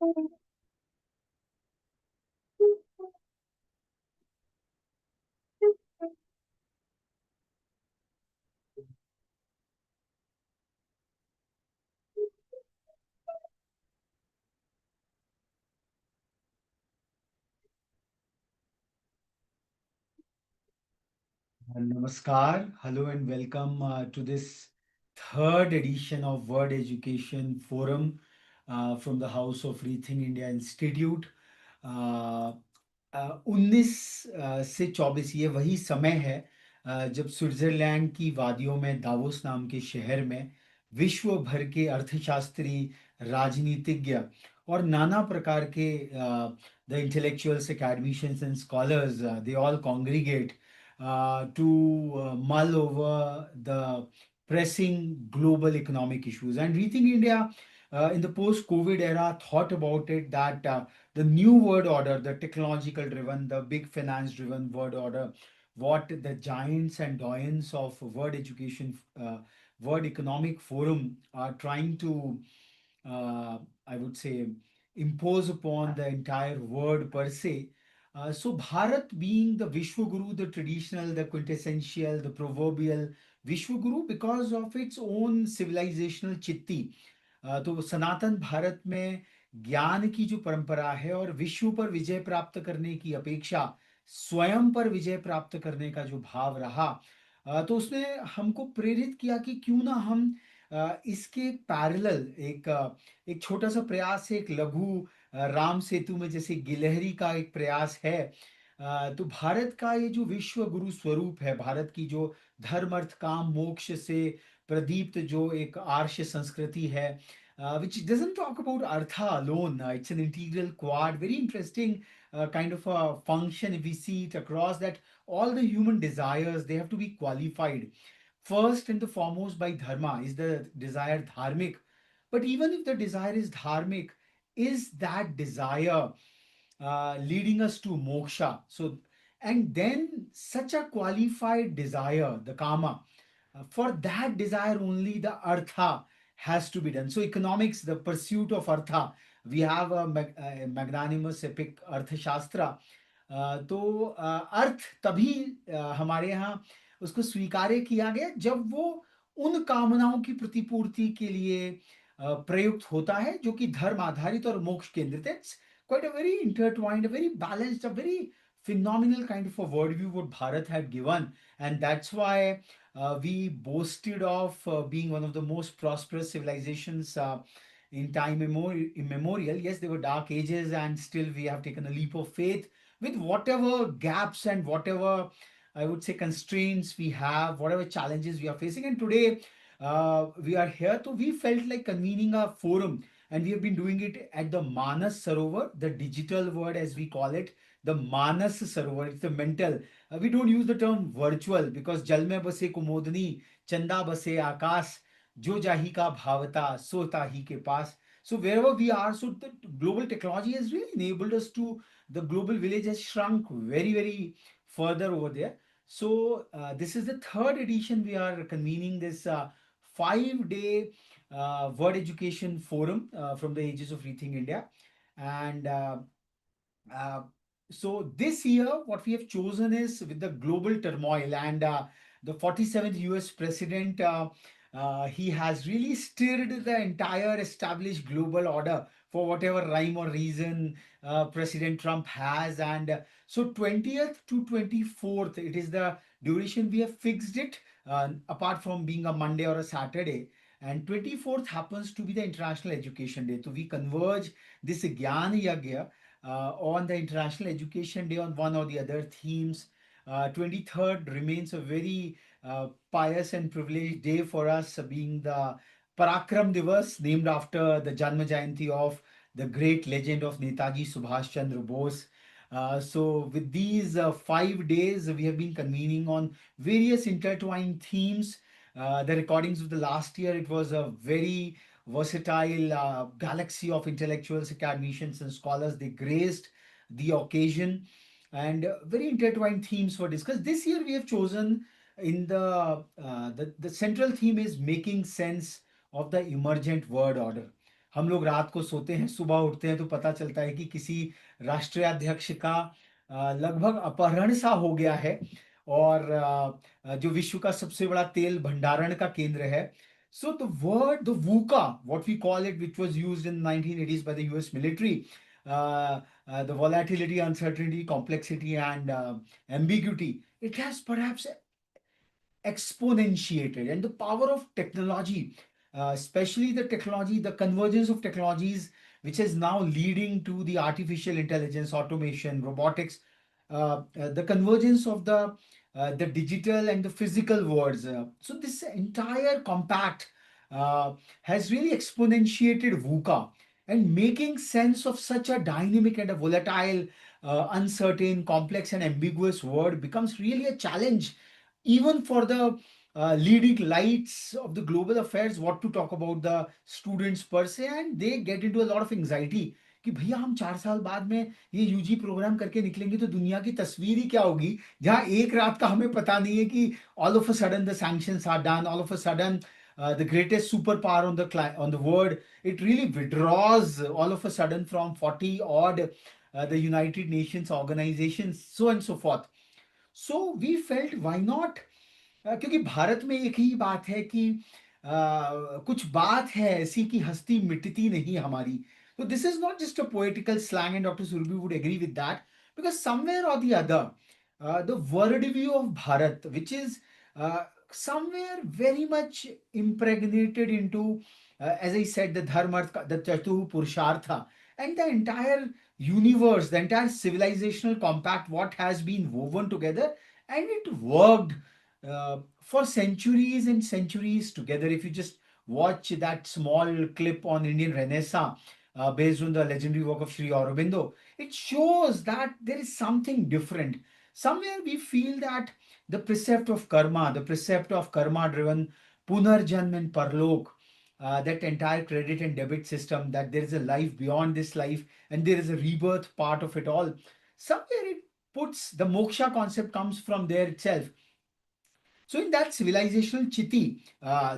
Namaskar, hello and welcome to this third edition of World Education Forum from the House of Rethink India Institute. Uh, 19 से 24 ये वही समय है जब Switzerland की वादियों में दावोस नाम के शहर में विश्व भर के अर्थशास्त्री, राजनीतिज्ञ और नाना प्रकार के the intellectuals, academicians and scholars, they all congregate to mull over the pressing global economic issues. And Rethink India in the post-COVID era thought about it that the new world order, the technological driven, the big finance driven world order, what the giants and doyens of world education, world economic forum are trying to, uh, I would say, impose upon the entire world per se. So Bharat being the Vishwaguru, the traditional, the quintessential, the proverbial Vishwaguru because of its own civilizational chitti. तो सनातन भारत में ज्ञान की जो परंपरा है और विश्व पर विजय प्राप्त करने की अपेक्षा स्वयं पर विजय प्राप्त करने का जो भाव रहा, तो उसने हमको प्रेरित किया कि क्यों ना हम इसके पैरेलल एक छोटा सा प्रयास है, एक लघु राम सेतु में जैसे गिलहरी का एक प्रयास है। तो भारत का ये जो विश्व गुरु स्वरूप है, भारत की जो धर्म अर्थ काम मोक्ष से प्रदीप्त जो एक आर्ष संस्कृति है, which doesn't talk about artha alone. It's an integral quad, very interesting kind of a function. If we see it across that, all the human desires, they have to be qualified. First and the foremost by dharma is the desire dharmic. But even if the desire is dharmic, is that desire leading us to moksha? So, and then such a qualified desire, the kama, for that desire only the artha has to be done. So economics, the pursuit of artha, we have a magnanimous epic अर्थशास्त्र। तो अर्थ तभी हमारे यहाँ उसको स्वीकार्य किया गया जब वो उन कामनाओं की प्रतिपूर्ति के लिए प्रयुक्त होता है जो कि धर्म आधारित और मोक्ष केंद्रित है। It's quite a very intertwined, a very balanced, a very phenomenal kind of a worldview what Bharat had given, and that's why we boasted of being one of the most prosperous civilizations in time immemorial. Yes, there were dark ages, and still we have taken a leap of faith with whatever gaps and whatever I would say constraints we have, whatever challenges we are facing. And today we are here, so we felt like convening a forum, and we have been doing it at the Manas Sarovar, the digital word as we call it, the Manas Sarovar. It's the mental. We don't use the term virtual because जल में बसे कुमोदनी चंदा बसे आकाश जो जाही का भावता सो ताही के पास. So wherever we are, so the global technology has really enabled us to, the global village has shrunk very, very further over there. So this is the third edition. We are convening this 5 day World Education Forum from the Ages of Rethink India. And uh, so this year, what we have chosen is with the global turmoil and the 47th US president, he has really stirred the entire established global order for whatever rhyme or reason President Trump has. And so 20th to 24th, it is the duration we have fixed it, apart from being a Monday or a Saturday. And 24th happens to be the International Education Day. So we converge this Gyan Yagya on the International Education Day on one or the other themes. 23rd remains a very pious and privileged day for us, being the Parakram Divas, named after the Janma Jayanti of the great legend of Netaji Subhash Chandra Bose. So with these 5 days, we have been convening on various intertwined themes. The recordings of the last year, it was a very versatile galaxy of intellectuals, academicians, and scholars. They graced the occasion, and very intertwined themes were discussed. This year, we have chosen in the central theme is making sense of the emergent world order. हम लोग रात को सोते हैं, सुबह उठते हैं तो पता चलता है कि किसी राष्ट्रीय अध्यक्ष का लगभग अपहरण सा हो गया है, और जो विश्व का सबसे बड़ा तेल भंडारण का केंद्र है. So the word, the VUCA, what we call it, which was used in 1980s by the US military, the volatility, uncertainty, complexity, and ambiguity, it has perhaps exponentiated. And the power of technology, especially the technology, the convergence of technologies, which is now leading to the artificial intelligence, automation, robotics, the convergence of the digital and the physical worlds. So this entire compact has really exponentiated VUCA, and making sense of such a dynamic and a volatile, uncertain, complex, and ambiguous world becomes really a challenge, even for the leading lights of the global affairs, what to talk about the students per se, and they get into a lot of anxiety कि भैया हम 4 साल बाद में ये UG programme करके निकलेंगे तो दुनिया की तस्वीर ही क्या होगी, जहां एक रात का हमें पता नहीं है कि all of a sudden the sanctions are done, all of a sudden the greatest superpower on the world, it really withdraws all of a sudden from 40 odd the United Nations organizations, so and so forth. So we felt why not, क्योंकि भारत में एक ही बात है कि कुछ बात है ऐसी कि हस्ती मिटती नहीं हमारी. तो this is not just a poetical slang, and doctor Surabhi would agree with that, because somewhere और the other the world view of Bharat, which is somewhere very much impregnated into, as I said, the dharma, the chatu purushartha, and the entire universe, the entire civilizational compact, what has been woven together, and it worked for centuries and centuries together. If you just watch that small clip on Indian Renaissance, based on the legendary work of Sri Aurobindo, it shows that there is something different. Somewhere we feel that the precept of karma driven Punarjanm and Parlok, that entire credit and debit system, that there is a life beyond this life and there is a rebirth part of it all. Somewhere it puts the moksha concept comes from there itself. So in that civilizational chiti,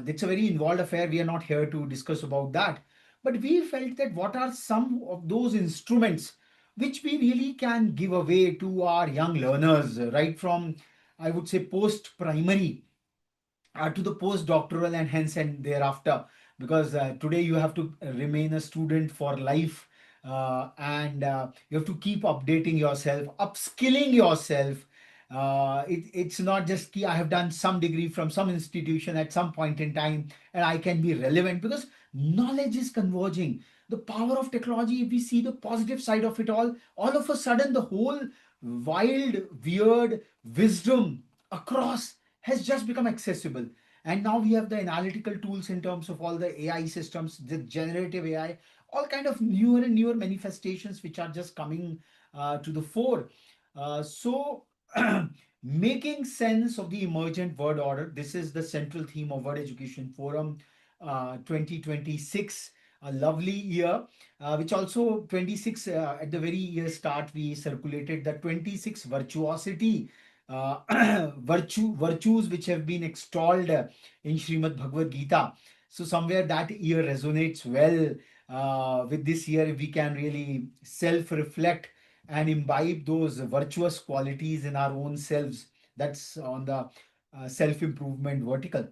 it's a very involved affair. We are not here to discuss about that. But we felt that what are some of those instruments which we really can give away to our young learners, right from, I would say, post primary to the postdoctoral and hence and thereafter, because today you have to remain a student for life, and you have to keep updating yourself, upskilling yourself. It's not just ki I have done some degree from some institution at some point in time and I can be relevant, because knowledge is converging. The power of technology, if we see the positive side of it all of a sudden the whole wild, weird wisdom across has just become accessible. And now we have the analytical tools in terms of all the AI systems, the generative AI, all kind of newer and newer manifestations which are just coming to the fore. So making sense of the emergent world order, this is the central theme of World Education Forum 2026. A lovely year, which also 26, at the very year start, we circulated the 26 virtuosity, virtues which have been extolled in Srimad Bhagavad Gita. So somewhere that year resonates well with this year. If we can really self-reflect and imbibe those virtuous qualities in our own selves, that's on the self-improvement vertical.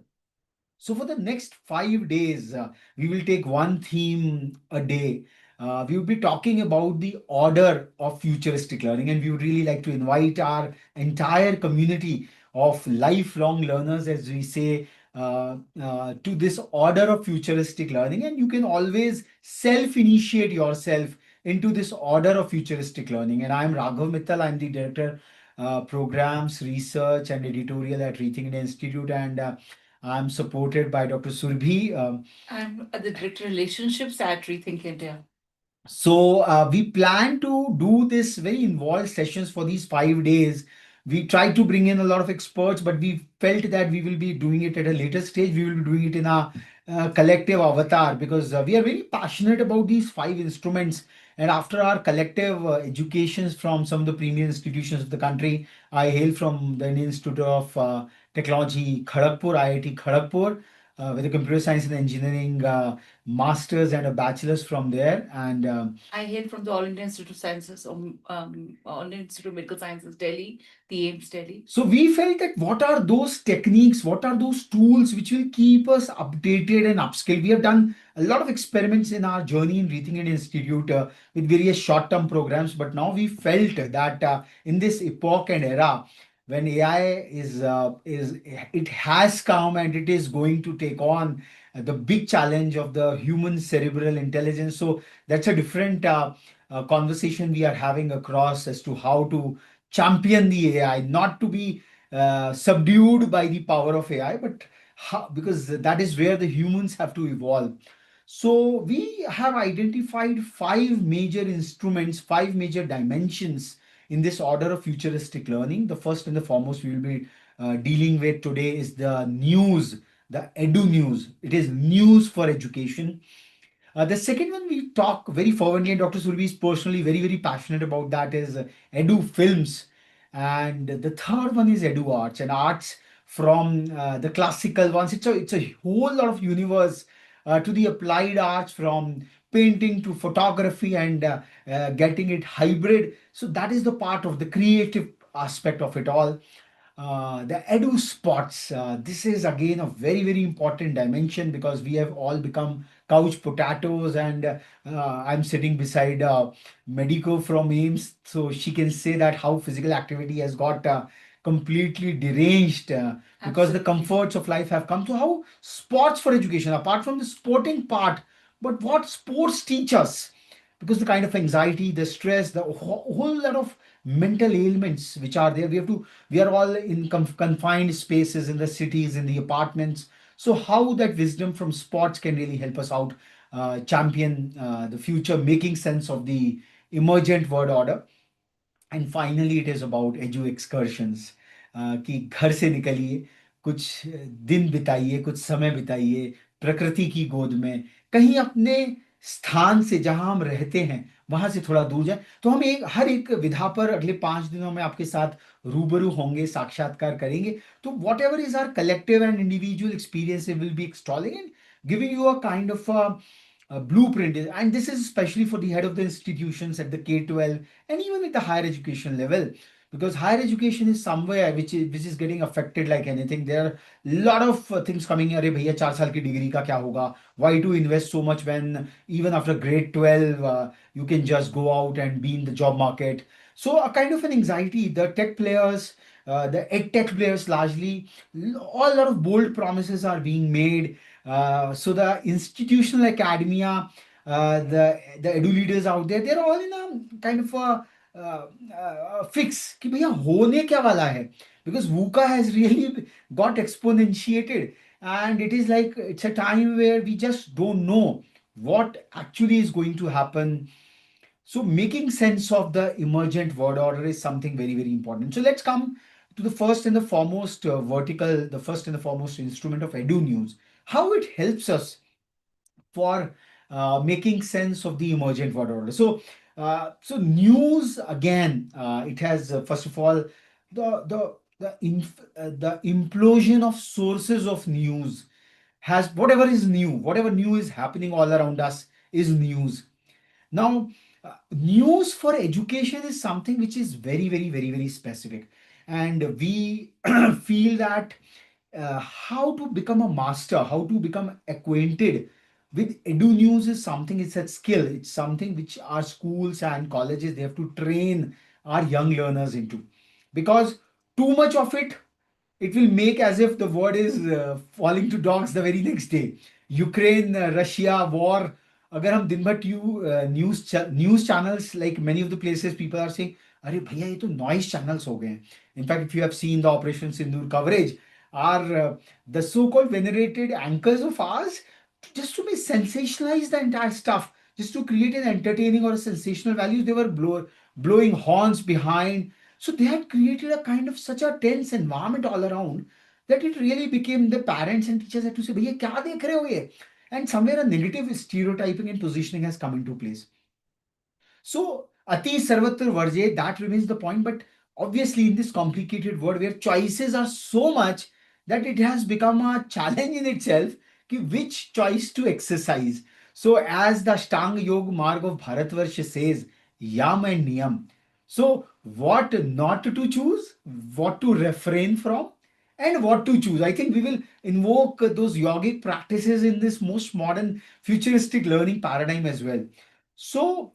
So for the next 5 days, we will take one theme a day. We will be talking about the order of futuristic learning, and we would really like to invite our entire community of lifelong learners, as we say, to this order of futuristic learning. And you can always self-initiate yourself into this order of futuristic learning. And I'm Raghav Mittal. I'm the director, programs, research, and editorial at Rethink India Institute, and I'm supported by Dr. Surbhi. I'm the Director Relationships at Rethink India. So we plan to do this very involved sessions for these 5 days. We tried to bring in a lot of experts, but we felt that we will be doing it at a later stage. We will be doing it in a collective avatar, because we are very passionate about these five instruments. And after our collective educations from some of the premier institutions of the country, I hail from the Indian Institute of Technology, Kharagpur, IIT Kharagpur. with a computer science and engineering masters and a bachelor's from there. And I hail from the All India Institute of Sciences, All India Institute of Medical Sciences, Delhi, the AIMS Delhi. so we felt that what are those techniques, what are those tools which will keep us updated and upskilled. We have done a lot of experiments in our journey in Rethink It Institute with various short-term programs, but now we felt that in this epoch and era, when AI is it has come and it is going to take on the big challenge of the human cerebral intelligence. So that's a different conversation we are having across as to how to champion the AI, not to be subdued by the power of AI, but how, because that is where the humans have to evolve. So we have identified five major instruments, five major dimensions in this order of futuristic learning. The first and the foremost we will be dealing with today is the news, the edu news. It is news for education. The second one we talk very fervently, and Dr. Surbi is personally very, very passionate about that, is Edu films. And the third one is Edu arts, and arts from the classical ones. It's a whole lot of universe to the applied arts, from painting to photography, and getting it hybrid. So that is the part of the creative aspect of it all. The edu spots. This is again a very, very important dimension because we have all become couch potatoes, and I'm sitting beside Medico from AIMS, so she can say that how physical activity has got completely deranged because the Absolutely. comforts of life have come. So how sports for education, apart from the sporting part, but what sports teach us? Because the kind of anxiety, the stress, the whole lot of mental ailments which are there, we are all in confined spaces in the cities, in the apartments. So how that wisdom from sports can really help us out, champion the future, making sense of the emergent world order. And finally it is about edu excursions, कि घर से निकलिए, कुछ दिन बिताइए, कुछ समय बिताइए प्रकृति की गोद में, कहीं अपने स्थान से जहां हम रहते हैं वहां से थोड़ा दूर जाए। तो हम एक हर एक विधा पर अगले 5 दिनों में आपके साथ रूबरू होंगे, साक्षात्कार करेंगे। तो whatever is our collective and individual experience will be extolling and giving you a kind of a blueprint. And this is especially for the head of the institutions at the K-12 and even at the higher education level, because higher education is somewhere which is getting affected like anything. There are a lot of things coming. अरे भैया 4 साल की degree का क्या होगा? Why to invest so much when even after grade 12 you can just go out and be in the job market? So a kind of an anxiety. The tech players, the ed tech players largely, all lot of bold promises are being made. So the institutional academia, the edu leaders out there, they're all in a kind of a fix कि भैया होने क्या वाला है, because VUCA has really got exponentiated, and it is like it's a time where we just don't know what actually is going to happen. So making sense of the emergent world order is something very, very important. So let's come to the first and the foremost vertical, the first and the foremost instrument of edu news, how it helps us for making sense of the emergent world order. So news again, it has first of all the implosion of sources of news has whatever is new, whatever new is happening all around us is news. Now, news for education is something which is very, very, very, very specific. And we feel that how to become a master, how to become acquainted with edu news is something, it's a skill. It's something which our schools and colleges, they have to train our young learners into. Because too much of it will make as if the world is falling to dogs the very next day. Ukraine, Russia war. अगर हम दिन भर news channels like many of the places people are saying, अरे भैया ये तो noise channels हो गए हैं. In fact if you have seen the operation Sindoor coverage, are the so-called venerated anchors of ours, just to be sensationalize the entire stuff, just to create an entertaining or a sensational values, they were blowing horns behind. So they had created a kind of such a tense environment all around that it really became the parents and teachers had to say, भैया क्या देख रहे हो ये? And somewhere a negative stereotyping and positioning has come into place. So Ati Sarvatra Varje, that remains the point. But obviously, in this complicated world where choices are so much that it has become a challenge in itself, which choice to exercise. So as the Ashtanga Yoga Marg of Bharatvarsha says, Yam and Niyam. So what not to choose, what to refrain from, and what to choose. I think we will invoke those yogic practices in this most modern futuristic learning paradigm as well. So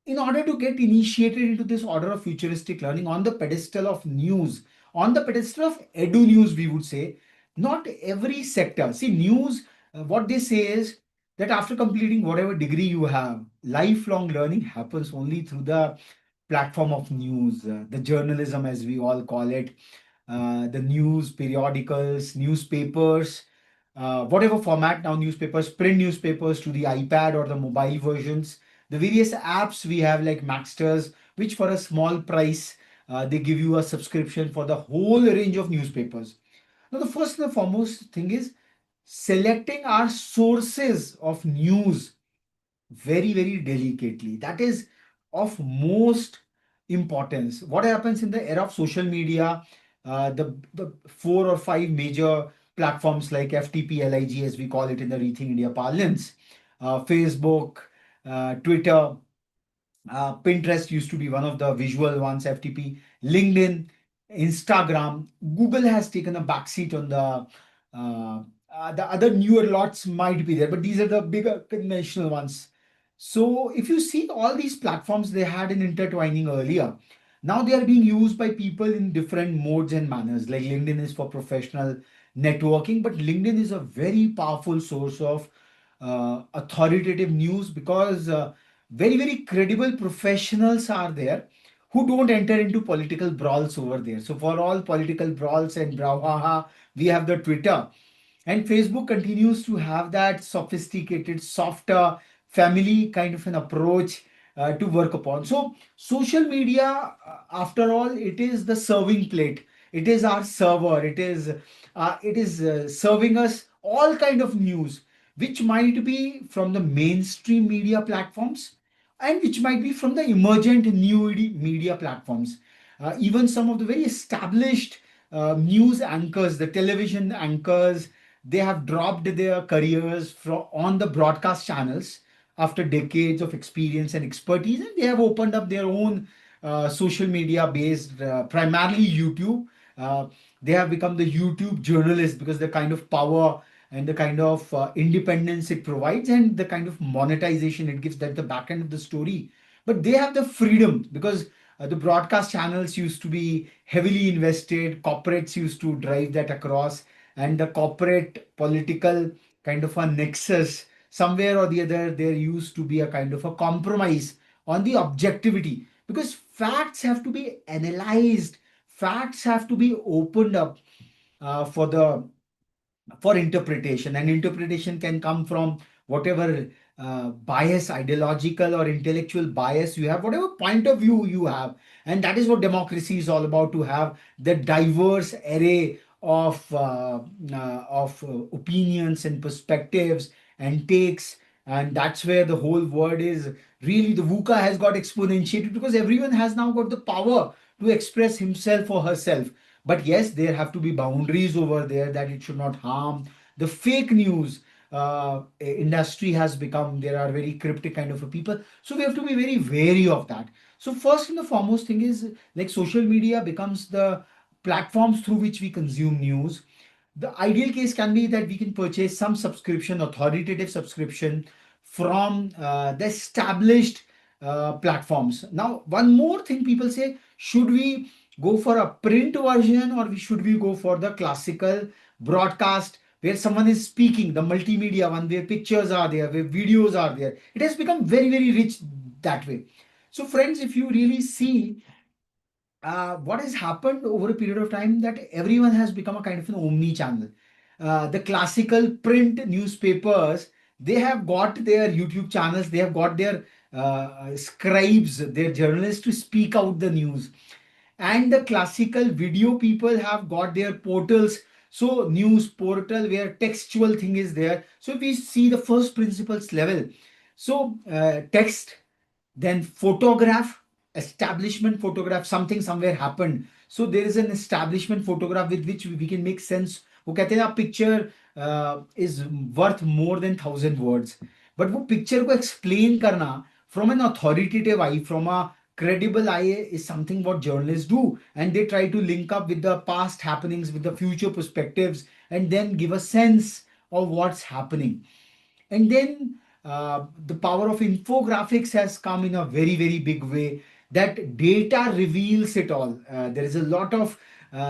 in order to get initiated into this order of futuristic learning on the pedestal of news, on the pedestal of edu news, we would say, not every sector. See, news, what they say is that after completing whatever degree you have, lifelong learning happens only through the platform of news, the journalism, as we all call it, the news, periodicals, newspapers, whatever format now, newspapers, print newspapers to the iPad or the mobile versions, the various apps we have like Maxters, which for a small price, they give you a subscription for the whole range of newspapers. Now, the first and the foremost thing is selecting our sources of news very, very delicately. That is of most importance. What happens in the era of social media, the four or five major platforms like FTP, LIG, as we call it in the Rethink India parlance, Facebook, Twitter, Pinterest used to be one of the visual ones, FTP, LinkedIn, Instagram. Google has taken a backseat on the other newer lots might be there, but these are the bigger conventional ones. So if you see all these platforms, they had an intertwining earlier. Now they are being used by people in different modes and manners. Like LinkedIn is for professional networking, but LinkedIn is a very powerful source of authoritative news because very, very credible professionals are there who don't enter into political brawls over there. So for all political brawls and brouhaha, we have the Twitter. And Facebook continues to have that sophisticated, softer, family kind of an approach to work upon. So social media, after all, it is the serving plate. It is our server. It is serving us all kind of news, which might be from the mainstream media platforms and which might be from the emergent new media platforms. Even some of the very established news anchors, the television anchors, they have dropped their careers on the broadcast channels after decades of experience and expertise, and they have opened up their own social media based, primarily YouTube. Uh, they have become the YouTube journalists because the kind of power and the kind of independence it provides and the kind of monetization it gives, that the back end of the story. But they have the freedom because the broadcast channels used to be heavily invested, corporates used to drive that across, and the corporate political kind of a nexus, somewhere or the other, there used to be a kind of a compromise on the objectivity because facts have to be analyzed, facts have to be opened up for interpretation, and interpretation can come from whatever bias, ideological or intellectual bias you have, whatever point of view you have. And that is what democracy is all about, to have the diverse array of opinions and perspectives and takes. And that's where the whole word is really, the VUCA has got exponentiated because everyone has now got the power to express himself or herself. But yes, there have to be boundaries over there, that it should not harm. The fake news industry has become, there are very cryptic kind of a people. So we have to be very wary of that. So first and the foremost thing is, like, social media becomes the platforms through which we consume news. The ideal case can be that we can purchase some subscription, authoritative subscription from the established platforms. Now, one more thing people say, should we go for a print version or should we go for the classical broadcast where someone is speaking, the multimedia one, where pictures are there, where videos are there? It has become very, very rich that way. So, friends, if you really see what has happened over a period of time, that everyone has become a kind of an omni channel. The classical print newspapers, they have got their YouTube channels, they have got their scribes, their journalists to speak out the news, and the classical video people have got their portals. So news portal where textual thing is there. So if we see the first principles level, so text, then photograph, establishment photograph, something somewhere happened, so there is an establishment photograph with which we can make sense. वो कहते हैं आप picture is worth more than 1,000 words. But वो picture को explain करना from an authoritative eye, from a credible eye, is something what journalists do, and they try to link up with the past happenings, with the future perspectives, and then give a sense of what's happening. And then the power of infographics has come in a very, very big way. That data reveals it all. There is a lot of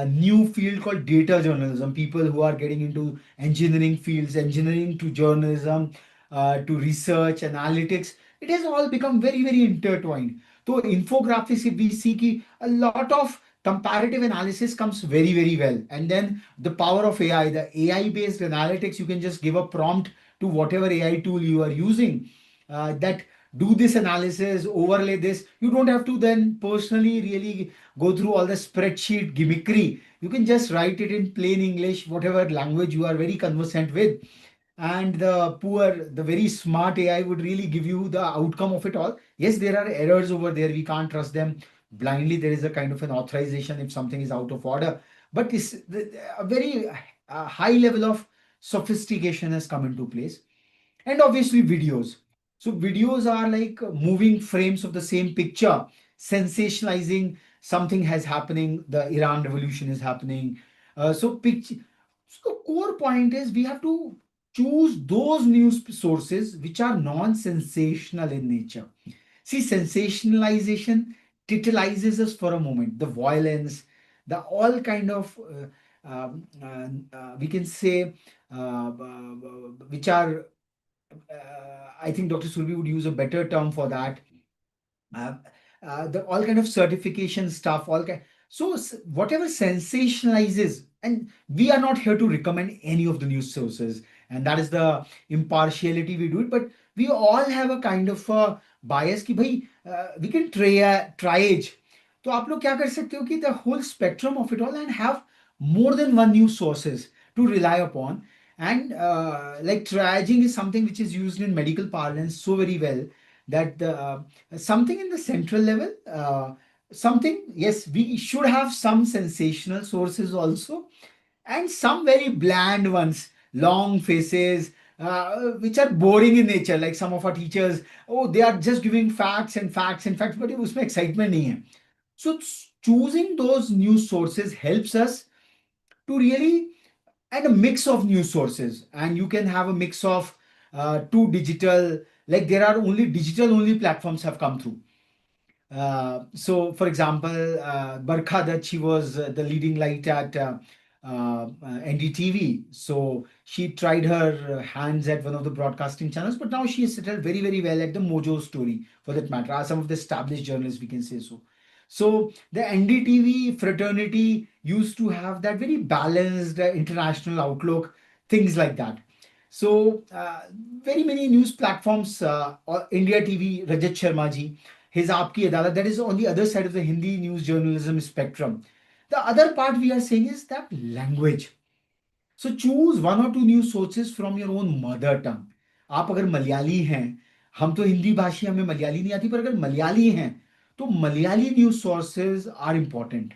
new field called data journalism. People who are getting into engineering fields, engineering to journalism, to research, analytics. It has all become very, very intertwined. So infographics, if we see ki, a lot of comparative analysis comes very, very well. And then the power of AI, the AI based analytics, you can just give a prompt to whatever AI tool you are using, that do this analysis, overlay this. You don't have to then personally really go through all the spreadsheet gimmickry. You can just write it in plain English, whatever language you are very conversant with. And the very smart AI would really give you the outcome of it all. Yes, there are errors over there. We can't trust them blindly. There is a kind of an authorization if something is out of order. But a very high level of sophistication has come into place. And obviously videos. So videos are like moving frames of the same picture, sensationalizing something has happening, the Iran revolution is happening. So core point is we have to choose those news sources which are non-sensational in nature. See, sensationalization titillizes us for a moment. The violence, the all kind of we can say which are I think Dr. Surbi would use a better term for that. Uh, the all kind of certification stuff, all kind. So whatever sensationalizes, and we are not here to recommend any of the news sources, and that is the impartiality we do it. But we all have a kind of a bias कि भाई we can triage. तो आप लोग क्या कर सकते हो कि the whole spectrum of it all and have more than one news sources to rely upon. And like triaging is something which is used in medical parlance so very well that something in the central level, something, yes, we should have some sensational sources also, and some very bland ones, long faces, which are boring in nature, like some of our teachers. Oh, they are just giving facts and facts and facts, but उसमें excitement नहीं है. So choosing those news sources helps us to really, and a mix of news sources, and you can have a mix of two digital, like there are only digital only platforms have come through. So, for example, Barkha Dutt, she was the leading light at NDTV. So she tried her hands at one of the broadcasting channels, but now she has settled very, very well at the Mojo Story, for that matter. Are some of the established journalists, we can say so. So the NDTV fraternity used to have that very balanced international outlook, things like that. So very many news platforms, India TV, Rajat Sharma ji, his Aapki Adalat, that is on the other side of the Hindi news journalism spectrum. The other part we are saying is that language. So choose one or two news sources from your own mother tongue. आप अगर मलयाली हैं, हम तो हिंदी भाषी, हमें मलयाली नहीं आती, पर अगर मलयाली हैं तो Malayali news sources are important.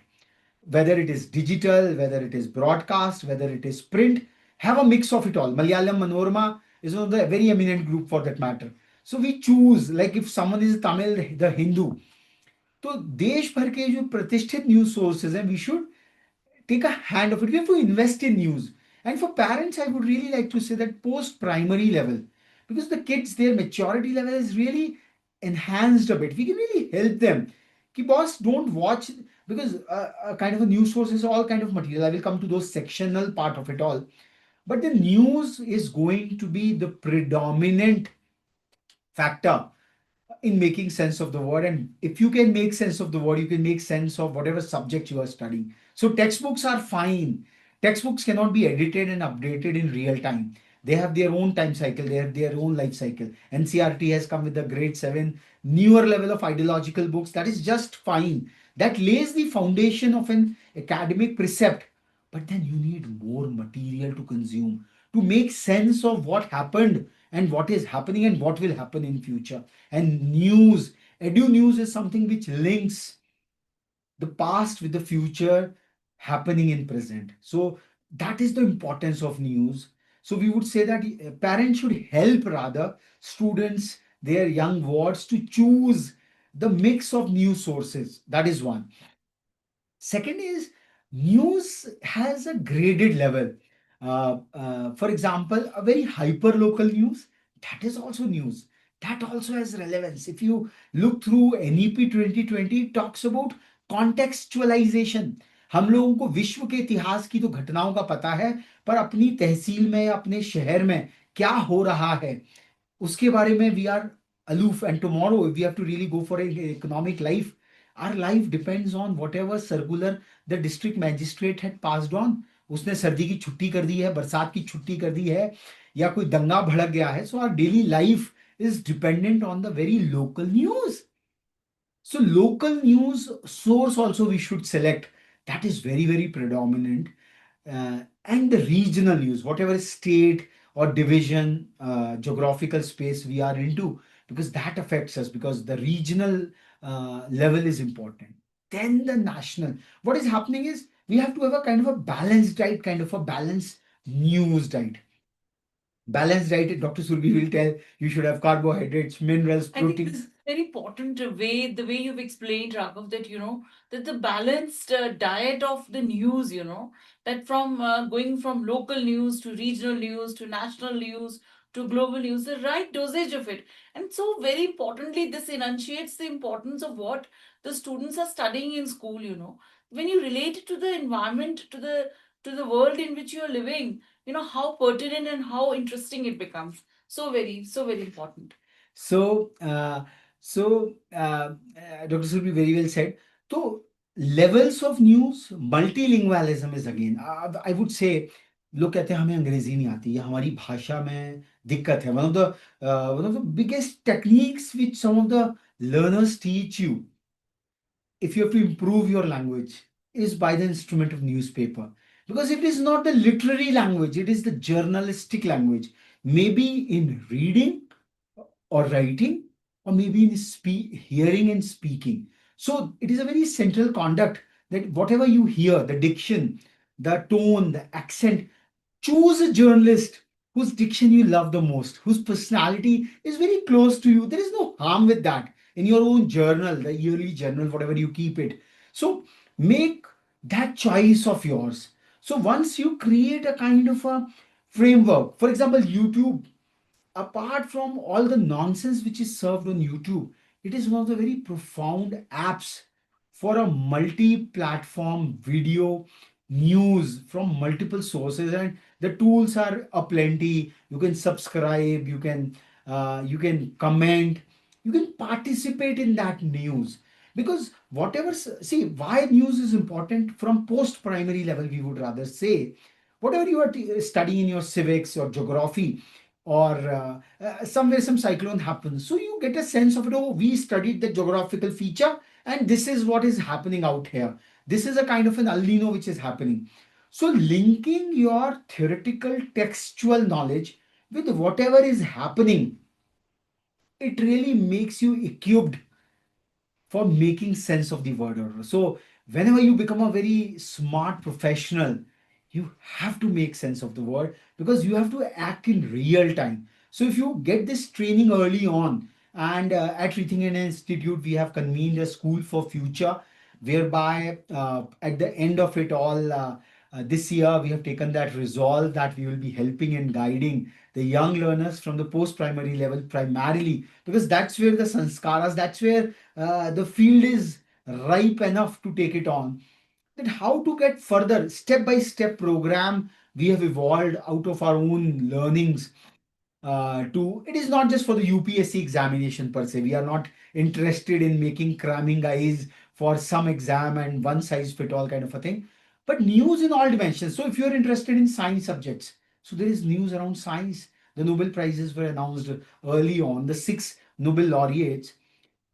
Whether it is digital, whether it is broadcast, whether it is print, have a mix of it all. Malayalam Manorama is one of the very eminent group for that matter. So we choose, like if someone is Tamil, the Hindu, तो देश भर के जो प्रतिष्ठित news sources हैं, we should take a hand of it. We have to invest in news. And for parents, I would really like to say that post primary level, because the kids, their maturity level is really enhanced a bit. We can really help them. Ki boss, don't watch, because a kind of a news source is all kind of material. I will come to those sectional part of it all. But the news is going to be the predominant factor in making sense of the word. And if you can make sense of the word, you can make sense of whatever subject you are studying. So textbooks are fine. Textbooks cannot be edited and updated in real time. They have their own time cycle, they have their own life cycle. NCRT has come with the grade 7 newer level of ideological books. That is just fine. That lays the foundation of an academic precept. But then you need more material to consume to make sense of what happened and what is happening and what will happen in future. And news, eduNEWS is something which links the past with the future happening in present. So that is the importance of news. So we would say that parents should help rather students, their young wards, to choose the mix of news sources. That is one. Second is news has a graded level. For example, a very hyper local news, that is also news. That also has relevance. If you look through NEP 2020, it talks about contextualization. हम लोगों को विश्व के इतिहास की तो घटनाओं का पता है, पर अपनी तहसील में या अपने शहर में क्या हो रहा है उसके बारे में we are aloof. And tomorrow if we have to really go for an economic life, our life depends on whatever circular the district magistrate had passed on. उसने सर्दी की छुट्टी कर दी है, बरसात की छुट्टी कर दी है, या कोई दंगा भड़क गया है. So our daily life is dependent on the very local news. So local news source also we should select. That is very, very predominant. And the regional news, whatever state or division, geographical space we are into, because that affects us, because the regional level is important. Then the national. What is happening is we have to have a kind of a balanced diet, kind of a balanced news diet. Balanced diet, Dr. Surbi will tell you should have carbohydrates, minerals, I think protein. this is very important the way you've explained, Raghav, that that the balanced diet of the news, that from going from local news to regional news to national news to global news, the right dosage of it. And so very importantly, this enunciates the importance of what the students are studying in school, When you relate it to the environment, to the world in which you are living, how pertinent and how interesting it becomes. So very important. So, Dr. Surbi very well said. So, levels of news, multilingualism is again, I would say, लोग कहते हैं हमें अंग्रेजी नहीं आती या हमारी भाषा में दिक्कत है. One of the biggest techniques which some of the learners teach you if you have to improve your language is by the instrument of newspaper, because it is not the literary language, it is the journalistic language, maybe in reading or writing, or maybe in hearing and speaking. So it is a very central conduct that whatever you hear, the diction, the tone, the accent, choose a journalist whose diction you love the most, whose personality is very close to you. There is no harm with that in your own journal, the yearly journal, whatever you keep it. So make that choice of yours. So once you create a kind of a framework, for example, YouTube, apart from all the nonsense which is served on YouTube, it is one of the very profound apps for a multi-platform video news from multiple sources, and the tools are aplenty. You can subscribe, you can comment, you can participate in that news, because whatever, see why news is important from post primary level, we would rather say, whatever you are studying in your civics or geography, or somewhere some cyclone happens, so you get a sense of it. Oh, we studied the geographical feature and this is what is happening out here. This is a kind of an El Nino which is happening. So linking your theoretical textual knowledge with whatever is happening, it really makes you equipped for making sense of the word order. So whenever you become a very smart professional, you have to make sense of the word, because you have to act in real time. So if you get this training early on, and at Rithingen Institute, we have convened a school for future, whereby at the end of it all, this year we have taken that resolve that we will be helping and guiding the young learners from the post primary level primarily, because that's where the sanskaras, that's where the field is ripe enough to take it on. That how to get further step by step program we have evolved out of our own learnings. To It is not just for the UPSC examination per se. We are not interested in making cramming guys for some exam and one size fit all kind of a thing, but news in all dimensions. So if you are interested in science subjects, so there is news around science. The Nobel prizes were announced early on, the six Nobel laureates,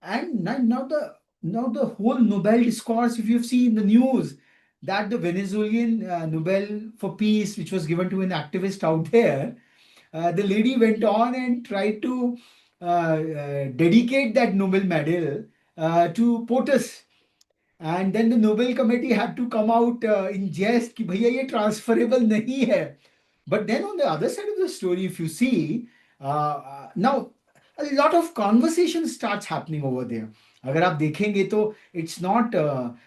and now the whole Nobel discourse, if you've seen the news, that the Venezuelan Nobel for peace, which was given to an activist out there, the lady went on and tried to dedicate that Nobel medal to POTUS. And then the Nobel committee had to come out in jest कि भैया ये transferable नहीं है. But then on the other side of the story, if you see, now a lot of conversation starts happening over there. अगर आप देखेंगे तो it's not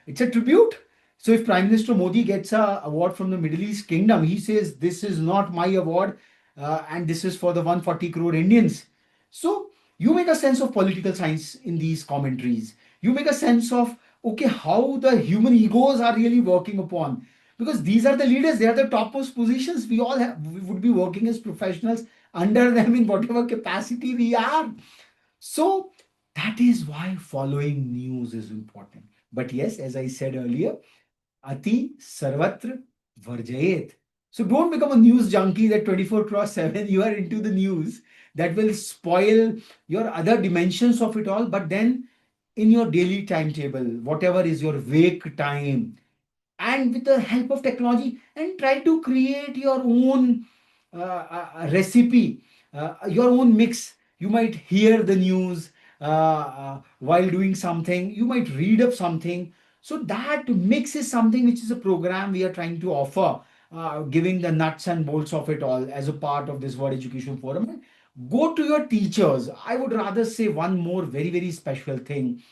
it's a tribute. So if Prime Minister Modi gets a award from the Middle East Kingdom, he says this is not my award, and this is for the 140 crore Indians. So you make a sense of political science in these commentaries. You make a sense of okay how the human egos are really working upon, because these are the leaders, they are the topmost positions. We all have, we would be working as professionals under them in whatever capacity we are. So that is why following news is important. But yes, as I said earlier, ati sarvatra varjayet. So don't become a news junkie that 24 cross 7 you are into the news. That will spoil your other dimensions of it all. But then in your daily timetable, whatever is your wake time, and with the help of technology, and try to create your own recipe, your own mix. You might hear the news while doing something, you might read up something. So that mix is something which is a program we are trying to offer, giving the nuts and bolts of it all as a part of this World Education Forum. Go to your teachers. I would rather say one more very, very special thing,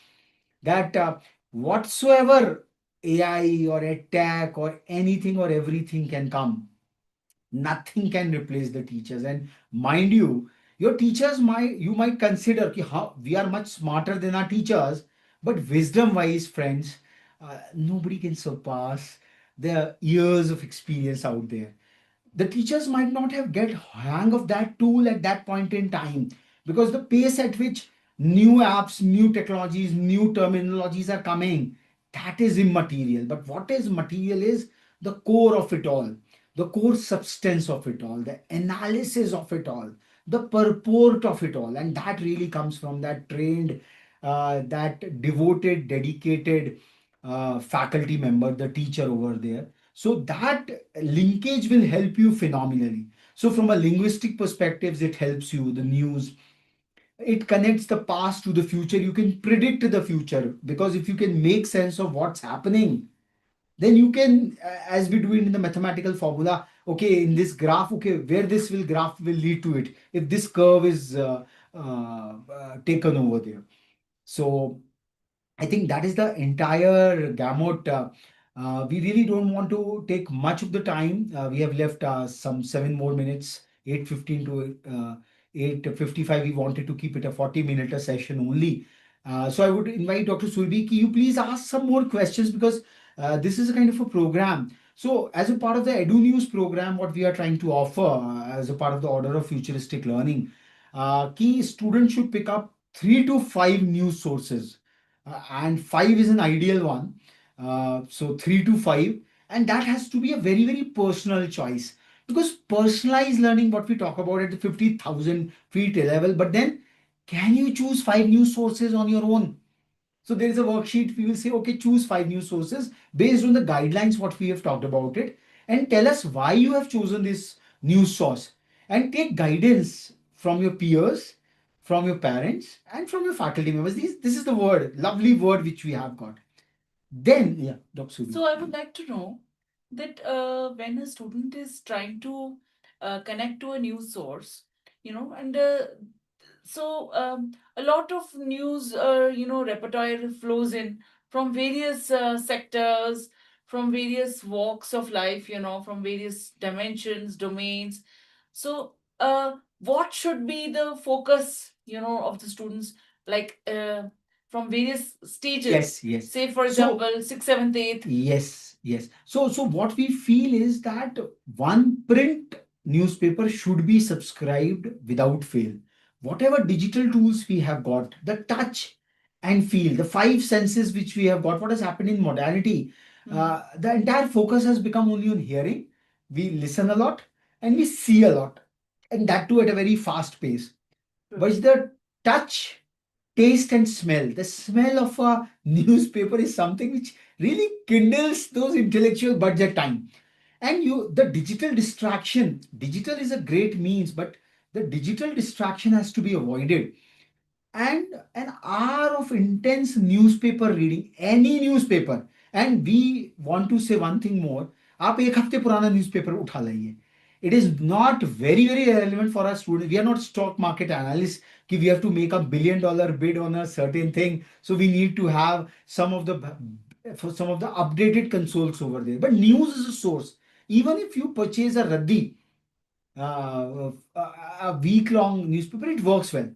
that whatsoever AI or attack or anything or everything can come, nothing can replace the teachers. And mind you, your teachers might, you might consider ki, how we are much smarter than our teachers, but wisdom wise, friends, nobody can surpass the years of experience out there. The teachers might not have get hang of that tool at that point in time, because the pace at which new apps, new technologies, new terminologies are coming, that is immaterial. But what is material is the core of it all, the core substance of it all, the analysis of it all, the purport of it all. And that really comes from that trained, that devoted, dedicated faculty member, the teacher over there. So that linkage will help you phenomenally. So from a linguistic perspective, it helps you, the news. It connects the past to the future. You can predict the future, because if you can make sense of what's happening, then you can, as we do it in the mathematical formula, okay, in this graph, okay, where this will graph will lead to it if this curve is taken over there. So I think that is the entire gamut. We really don't want to take much of the time. We have left some 7 more minutes, 8:15 to 8:55. We wanted to keep it a 40-minute session only. So I would invite Dr. Surbi, ki you please ask some more questions, because this is a kind of a program. So as a part of the EduNews program, what we are trying to offer as a part of the order of futuristic learning, key students should pick up 3 to 5 news sources, and 5 is an ideal one. So 3 to 5, and that has to be a very, very personal choice, because personalized learning, what we talk about at the 50,000 feet level, but then can you choose 5 news sources on your own? So there is a worksheet. We will say, okay, choose 5 news sources based on the guidelines what we have talked about it, and tell us why you have chosen this news source, and take guidance from your peers, from your parents, and from your faculty members. This is the word, lovely word which we have got. Then, yeah, Dr. Subi. So I would like to know that when a student is trying to connect to a news source, and so a lot of news, repertoire flows in from various sectors, from various walks of life, from various dimensions, domains. So what should be the focus, of the students, like from various stages? Yes, yes. Say, for So, example, sixth, seventh, eighth. yes, yes. So what we feel is that one print newspaper should be subscribed without fail. Whatever digital tools we have got, the touch and feel, the 5 senses which we have got, what has happened in modernity, the entire focus has become only on hearing. We listen a lot and we see a lot, and that too at a very fast pace. But the touch, taste, and smell, the smell of a newspaper is something which really kindles those intellectual buds at time. And the digital distraction, digital is a great means, but the digital distraction has to be avoided. And an hour of intense newspaper reading, any newspaper. And we want to say one thing more, आप एक हफ्ते पुराना newspaper उठा लाइए, It is not very, very relevant for our students. We are not stock market analysts. We have to make $1 billion bid on a certain thing. So we need to have some of the updated consoles over there. But news is a source. Even if you purchase a Raddi, a week long newspaper, it works well.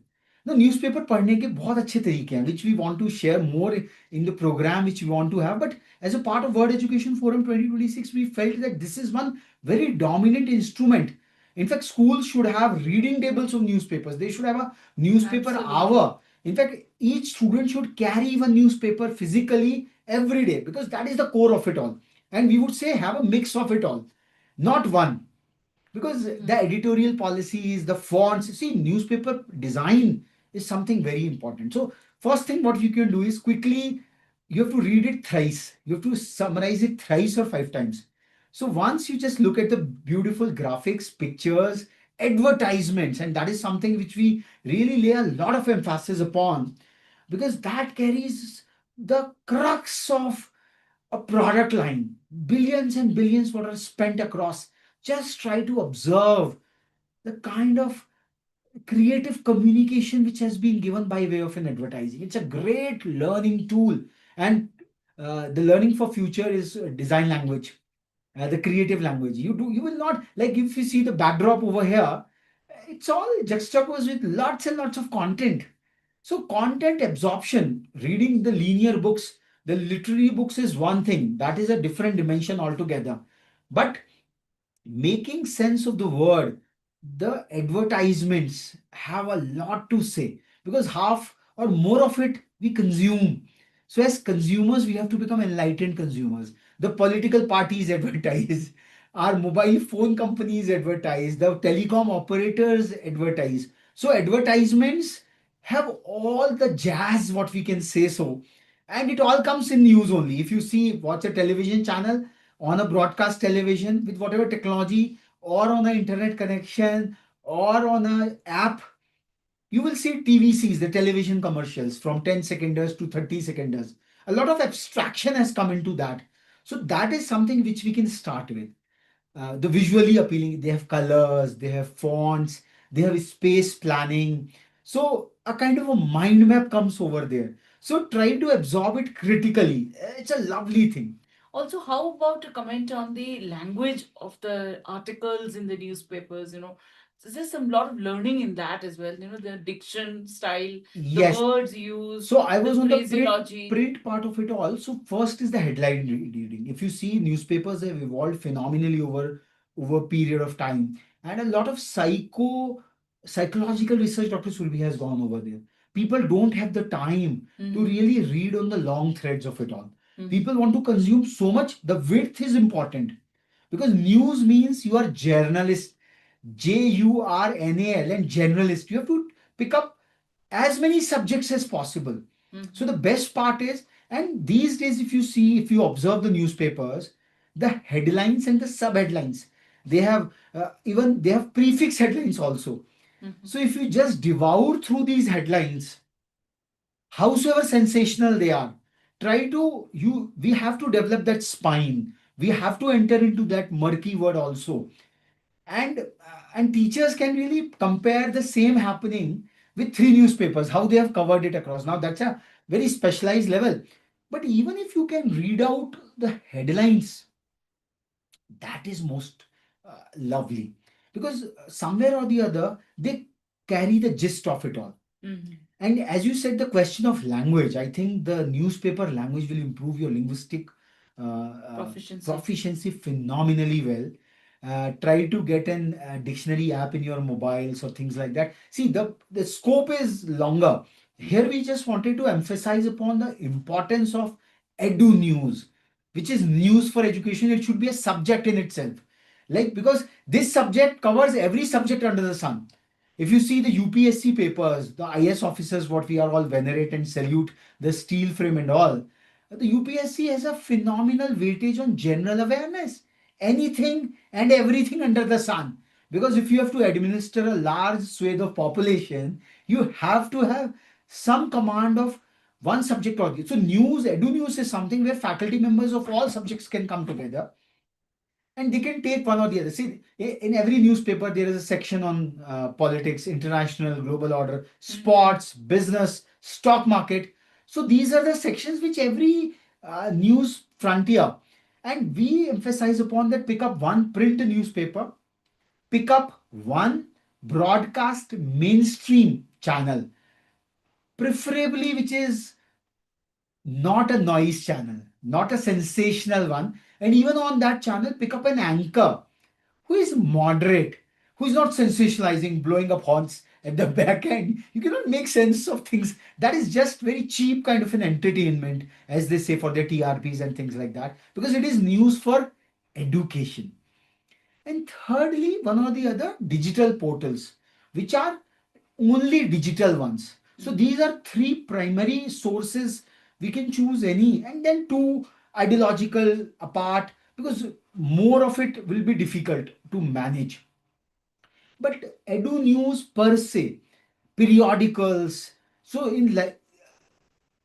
The newspaper पढ़ने के बहुत अच्छे तरीके हैं, which we want to share more in the program which we want to have. But as a part of World Education Forum 2026, we felt that this is one very dominant instrument. In fact, schools should have reading tables of newspapers. They should have a newspaper Absolutely. hour. In fact, each student should carry one newspaper physically every day, because that is the core of it all. And we would say have a mix of it all, not one, because the editorial policies, the fonts, see, newspaper design is something very important. So first thing what you can do is quickly, you have to read it thrice, you have to summarize it thrice or 5 times. So once you just look at the beautiful graphics, pictures, advertisements, and that is something which we really lay a lot of emphasis upon, because that carries the crux of a product line. Billions and billions what are spent across. Just try to observe the kind of creative communication which has been given by way of an advertising. It's a great learning tool. And the learning for future is design language, the creative language. You will not, like, if you see the backdrop over here, it's all juxtaposed with lots and lots of content. So content absorption, reading the linear books, the literary books is one thing. That is a different dimension altogether. But making sense of the word, the advertisements have a lot to say, because half or more of it we consume. So as consumers, we have to become enlightened consumers. The political parties advertise, our mobile phone companies advertise, the telecom operators advertise. So advertisements have all the jazz, what we can say so. And it all comes in news only. If you see, watch a television channel, on a broadcast television with whatever technology, or on an internet connection, or on an app, you will see TVCs, the television commercials, from 10 seconders to 30 seconders. A lot of abstraction has come into that. So that is something which we can start with. The visually appealing, they have colors, they have fonts, they have space planning. So a kind of a mind map comes over there. So try to absorb it critically. It's a lovely thing. Also, how about a comment on the language of the articles in the newspapers? So there's some lot of learning in that as well. The diction style, the Yes. words used, So I the was on the phraseology. print part of it all. So first is the headline reading. If you see, newspapers have evolved phenomenally over a period of time, and a lot of psychological research, Dr. Surbi, has gone over there. People don't have the time to really read on the long threads of it all. People want to consume so much. The width is important, because news means you are journalist, JURNAL, and generalist. You have to pick up as many subjects as possible. So the best part is, and these days, if you see, if you observe the newspapers, the headlines and the sub headlines, they have even they have prefix headlines also. So if you just devour through these headlines, howsoever sensational they are, try to you we have to develop that spine. We have to enter into that murky word also. And teachers can really compare the same happening with three newspapers, how they have covered it across. Now that's a very specialized level. But even if you can read out the headlines, that is most lovely, because somewhere or the other they carry the gist of it all. And as you said, the question of language, I think the newspaper language will improve your linguistic proficiency phenomenally well. Try to get an dictionary app in your mobiles or things like that. See, the scope is longer. Here we just wanted to emphasize upon the importance of eduNEWS, which is news for education. It should be a subject in itself. Like, because this subject covers every subject under the sun. If you see the UPSC papers, the IS officers, what we are all venerate and salute, the steel frame and all, the UPSC has a phenomenal weightage on general awareness. Anything and everything under the sun. Because if you have to administer a large swathe of population, you have to have some command of one subject or the other. So news, edu news is something where faculty members of all subjects can come together and they can take one or the other. See, in every newspaper, there is a section on politics, international, global order, sports, business, stock market. So these are the sections which every news frontier, and we emphasize upon that. Pick up one print newspaper, pick up one broadcast mainstream channel, preferably which is not a noise channel, not a sensational one. And even on that channel, pick up an anchor who is moderate, who is not sensationalizing, blowing up horns at the back end. You cannot make sense of things. That is just very cheap kind of an entertainment, as they say, for their TRPs and things like that, because it is news for education. And thirdly, one or the other digital portals, which are only digital ones. So these are three primary sources. We can choose any, and then two ideological apart, because more of it will be difficult to manage. But edu news per se, periodicals. So in like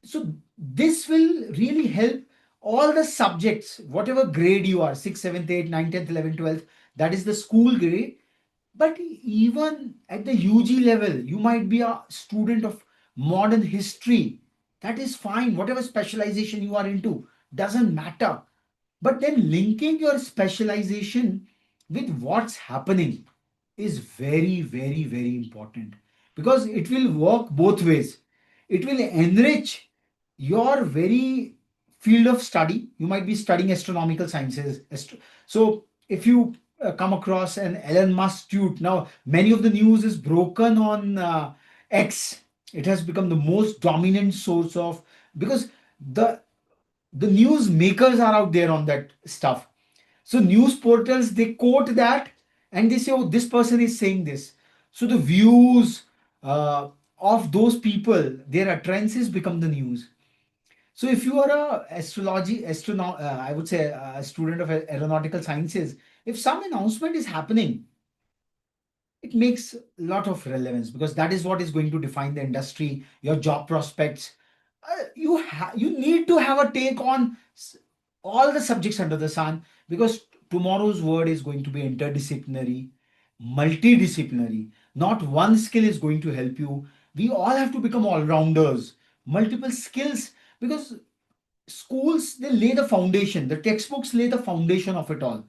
so this will really help all the subjects, whatever grade you are, 6th, 7th, 8th, 9th, 10th, 11th, 12th, that is the school grade. But even at the UG level, you might be a student of modern history. That is fine. Whatever specialization you are into doesn't matter. But then linking your specialization with what's happening is very, very, very important, because it will work both ways. It will enrich your very field of study. You might be studying astronomical sciences. So if you come across an Elon Musk tweet, now many of the news is broken on X. It has become the most dominant source of, because the the news makers are out there on that stuff. So news portals, they quote that, and they say, oh, this person is saying this. So the views of those people, their utterances become the news. So if you are a I would say a student of aeronautical sciences, if some announcement is happening, it makes a lot of relevance, because that is what is going to define the industry, your job prospects. You need to have a take on all the subjects under the sun, because tomorrow's world is going to be interdisciplinary, multidisciplinary. Not one skill is going to help you. We all have to become all rounders, multiple skills, because schools, they lay the foundation, the textbooks lay the foundation of it all,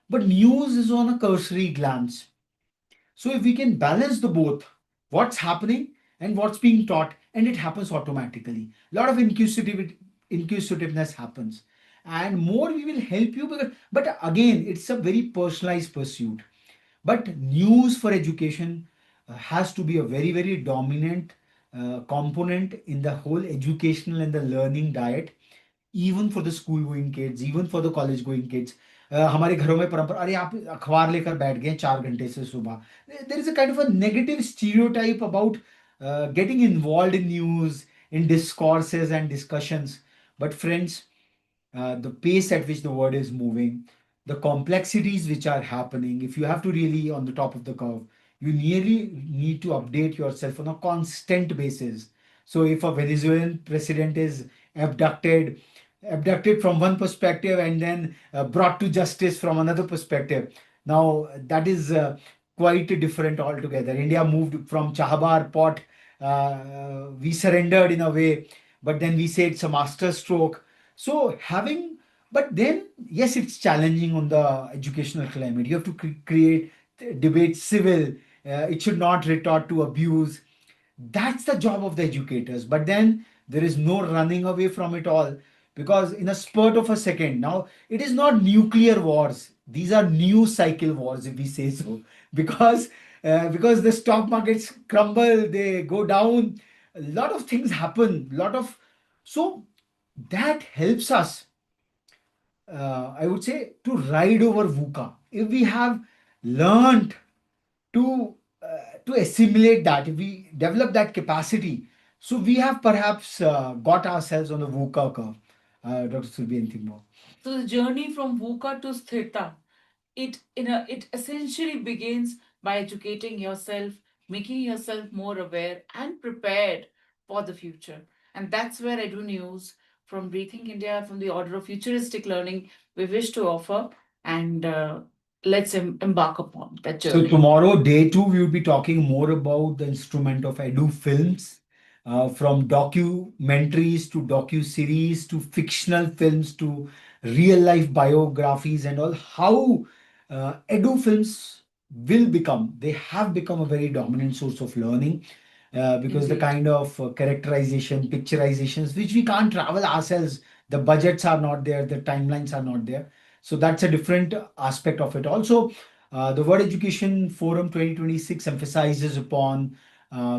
but news is on a cursory glance. So if we can balance the both, what's happening and what's being taught, and it happens automatically. A lot of inquisitiveness happens, and more we will help you. But again, it's a very personalized pursuit. But news for education has to be a very, very dominant component in the whole educational and the learning diet, even for the school going kids, even for the college going kids. हमारे घरों में परंपरा, अरे आप अखबार लेकर बैठ गए 4 घंटे से सुबह. There is a kind of a negative stereotype about getting involved in news, in discourses and discussions. But friends, the pace at which the world is moving, the complexities which are happening, if you have to really on the top of the curve, you nearly need to update yourself on a constant basis. So if a Venezuelan president is abducted, abducted from one perspective and then brought to justice from another perspective, now that is quite different altogether. India moved from Chahabar port, we surrendered in a way, but then we say it's a master stroke. So having, but then yes, it's challenging on the educational climate. You have to create debate civil. It should not retort to abuse. That's the job of the educators. But then there is no running away from it all, because in a spurt of a second, now it is not nuclear wars. These are news cycle wars, if we say so, because the stock markets crumble, they go down. A lot of things happen. Lot of so that helps us, I would say, to ride over VUCA. If we have learned to to assimilate that, if we develop that capacity, so we have perhaps got ourselves on the VUCA curve. Dr. Surbi, anything more? So the journey from VUCA to Sthita, it essentially begins by educating yourself, making yourself more aware and prepared for the future. And that's where EduNews from Rethink India, from the Order of Futuristic Learning, we wish to offer. and let's embark upon that So journey. tomorrow, day two, we will be talking more about the instrument of edu films, from documentaries to docu-series to fictional films to real life biographies and all. How edu films will become, they have become a very dominant source of learning, because the Indeed. kind of characterization, picturizations, which we can't travel ourselves, the budgets are not there, the timelines are not there. So that's a different aspect of it. Also, the World Education Forum 2026 emphasizes upon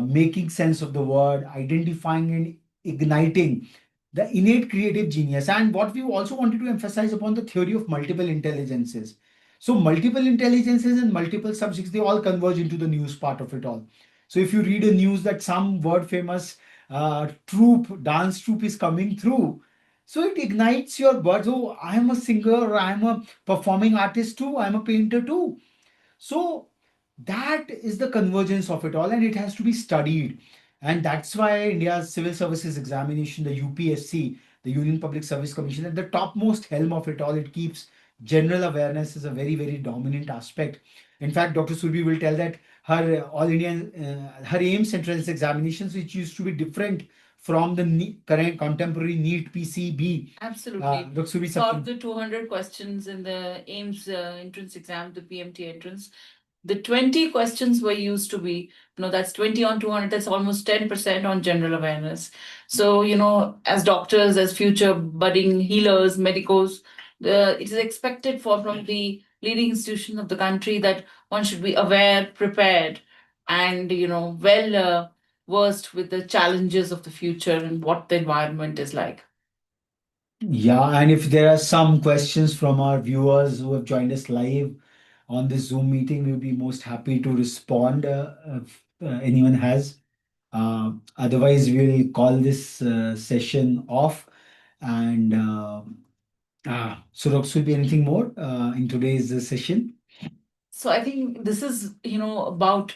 making sense of the word, identifying and igniting the innate creative genius. And what we also wanted to emphasize upon the theory of multiple intelligences. So, multiple intelligences and multiple subjects, they all converge into the news part of it all. So, if you read a news that some world famous troupe, dance troupe is coming through, so it ignites your words. Oh, I am a singer, or I am a performing artist too, I am a painter too. So that is the convergence of it all, and it has to be studied. And that's why India's civil services examination, the UPSC, the Union Public Service Commission, at the topmost helm of it all, it keeps general awareness as a very, very dominant aspect. In fact, Dr. Surbi will tell that her All Indian, her AIMS entrance examinations, which used to be different from the current contemporary NEET PCB. Absolutely. Dr. Surbi Solve Saptam. the 200 questions in the AIMS entrance exam, the PMT entrance. The 20 questions were used to be, that's 20 on 200, that's almost 10% on general awareness. So, as doctors, as future budding healers, medicos, it is expected from the leading institution of the country that one should be aware, prepared, and, well versed with the challenges of the future and what the environment is like. Yeah, and if there are some questions from our viewers who have joined us live on this Zoom meeting, we'll be most happy to respond if anyone has. Otherwise, we'll call this session off. And so, Rox, will be anything more in today's session? So I think this is, about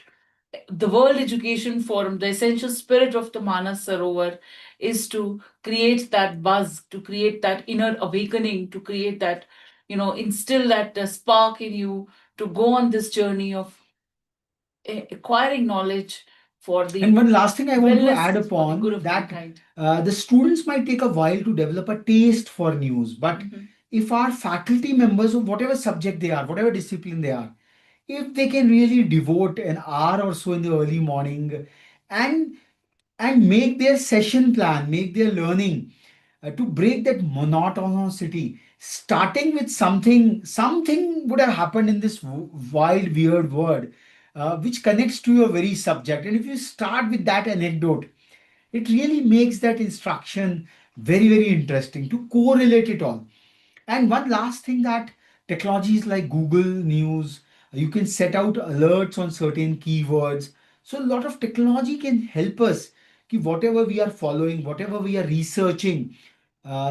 the World Education Forum. The essential spirit of the Manas Sarovar is to create that buzz, to create that inner awakening, to create that, instill that spark in you to go on this journey of acquiring knowledge for And the one last thing I want to add wellness, for the good upon of that, mankind. the students might take a while to develop a taste for news, but Mhm. if our faculty members of whatever subject they are, whatever discipline they are, if they can really devote an hour or so in the early morning and make their session plan, make their learning to break that monotonicity, starting with something would have happened in this wild, weird world, which connects to your very subject. And if you start with that anecdote, it really makes that instruction very, very interesting to correlate it all. And one last thing, that technologies like Google News, you can set out alerts on certain keywords. So a lot of technology can help us ki whatever we are following, whatever we are researching.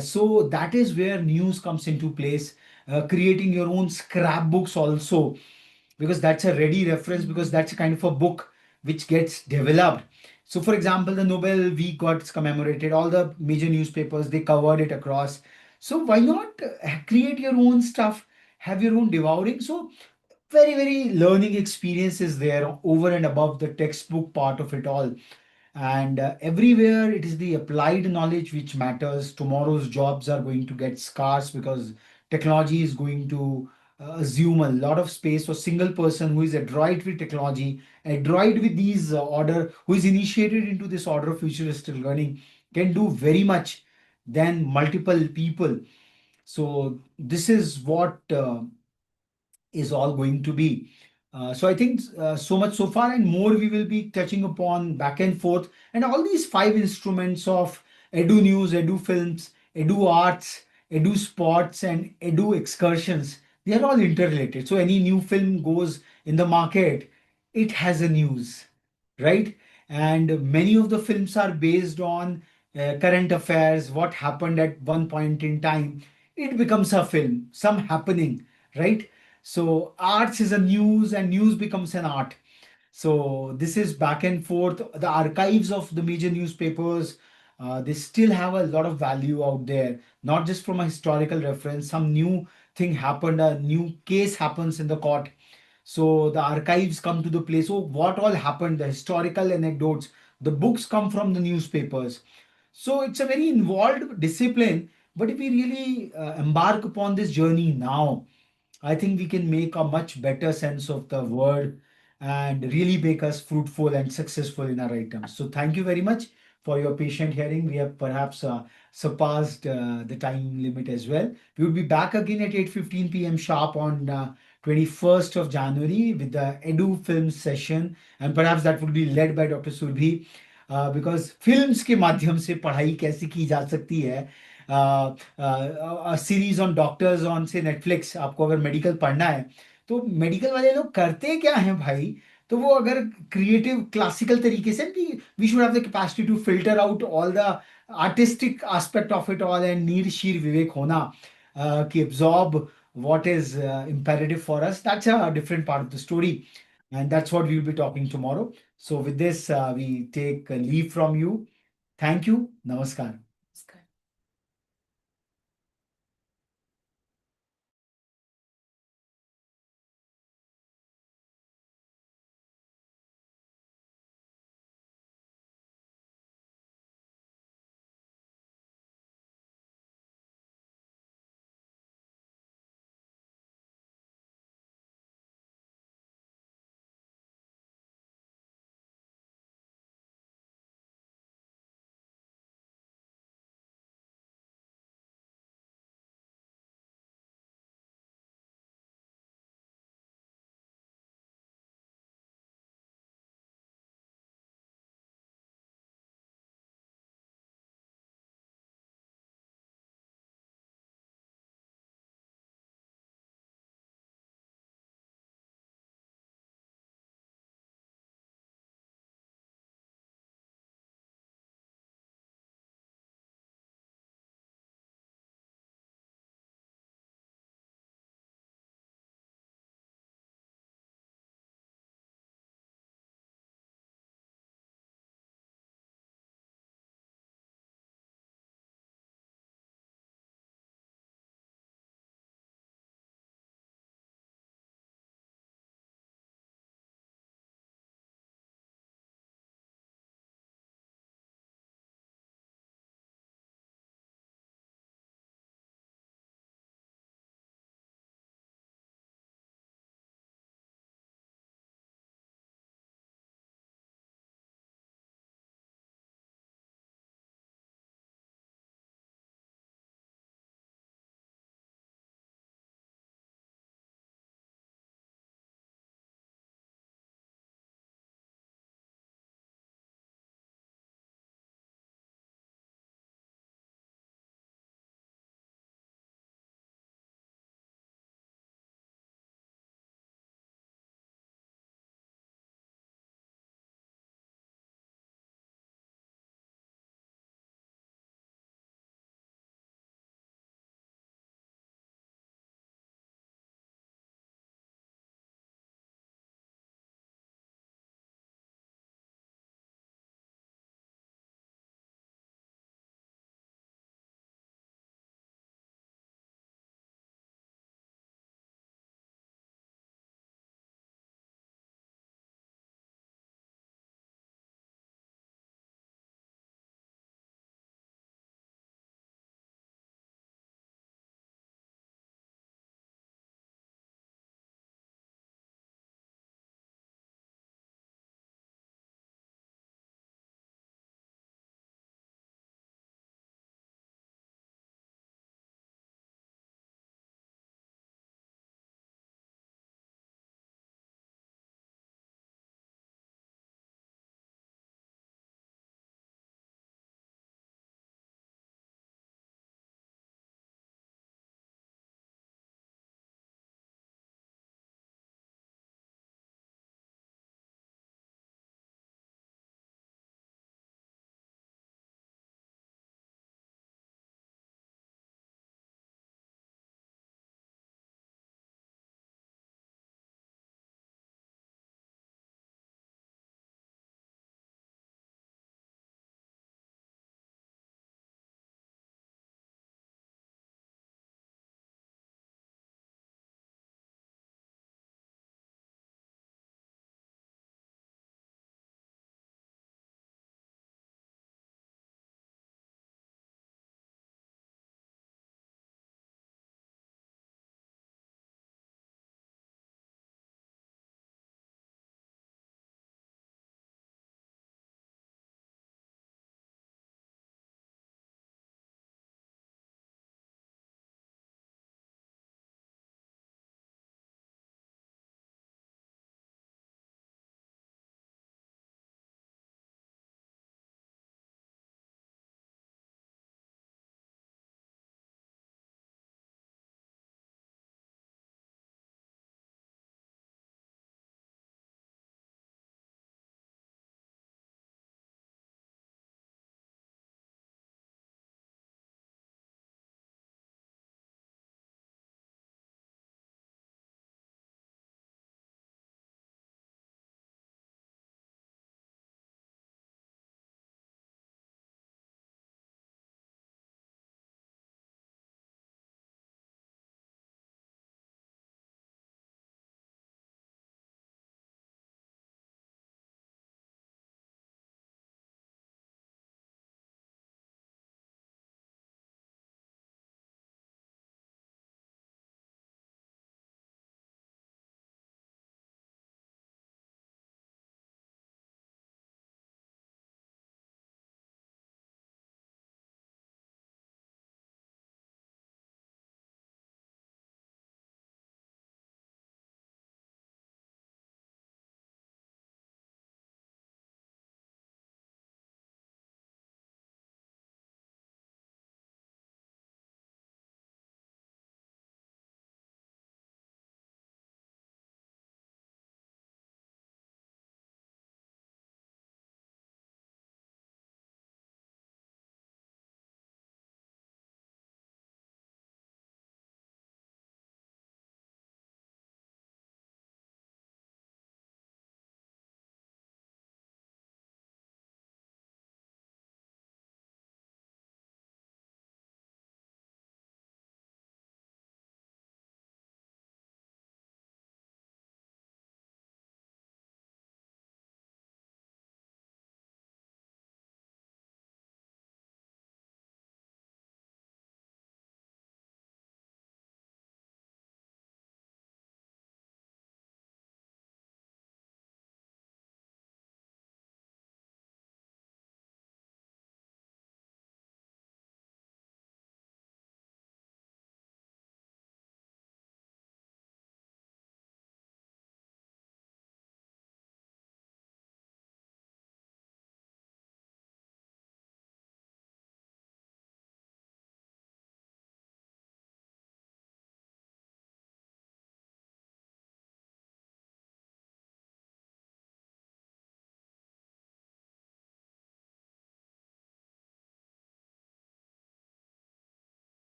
So that is where news comes into place. Creating your own scrapbooks also, because that's a ready reference, because Mhm. that's a kind of a book which gets developed. So for example, the Nobel week got commemorated, all the major newspapers, they covered it across. So why not create your own stuff, have your own devouring? So very, very learning experiences there over and above the textbook part of it all. And everywhere it is the applied knowledge which matters. Tomorrow's jobs are going to get scarce because technology is going to assume a lot of space. For single person who is adroit with technology, adroit with these order, who is initiated into this order of futuristic learning, can do very much than multiple people. So this is what is all going to be. So I think so much so far, and more we will be touching upon back and forth, and all these five instruments of edu news, edu films, edu arts, edu sports, and edu excursions. They are all interrelated. So any new film goes in the market, it has a news, right? And many of the films are based on current affairs, what happened at one point in time. It becomes a film, some happening, right? So arts is a news, and news becomes an art. So this is back and forth. The archives of the major newspapers, they still have a lot of value out there, not just from a historical reference. Some new thing happened, a new case happens in the court. So the archives come to the place. So what all happened, the historical anecdotes, the books come from the newspapers. So it's a very involved discipline. But if we really embark upon this journey now, I think we can make a much better sense of the word and really make us fruitful and successful in our items. So thank you very much for your patient hearing. We have perhaps surpassed the time limit as well. We will be back again at 8:15 p.m. sharp on 21st of January with the Edu Film session, and perhaps that would be led by Dr. Surbhi, because films के माध्यम से पढ़ाई कैसे की जा सकती है, series on doctors on से नेटफ्लिक्स, आपको अगर मेडिकल पढ़ना है तो मेडिकल वाले लोग करते क्या हैं भाई, तो वो अगर क्रिएटिव क्लासिकल तरीके से, we should have the capacity to filter out all the artistic aspect of it all and नीर शीर विवेक होना कि absorb what is imperative for us. That's a different part of the story. And that's what we'll be talking tomorrow. So, with this, we take leave from you. Thank you. Namaskar.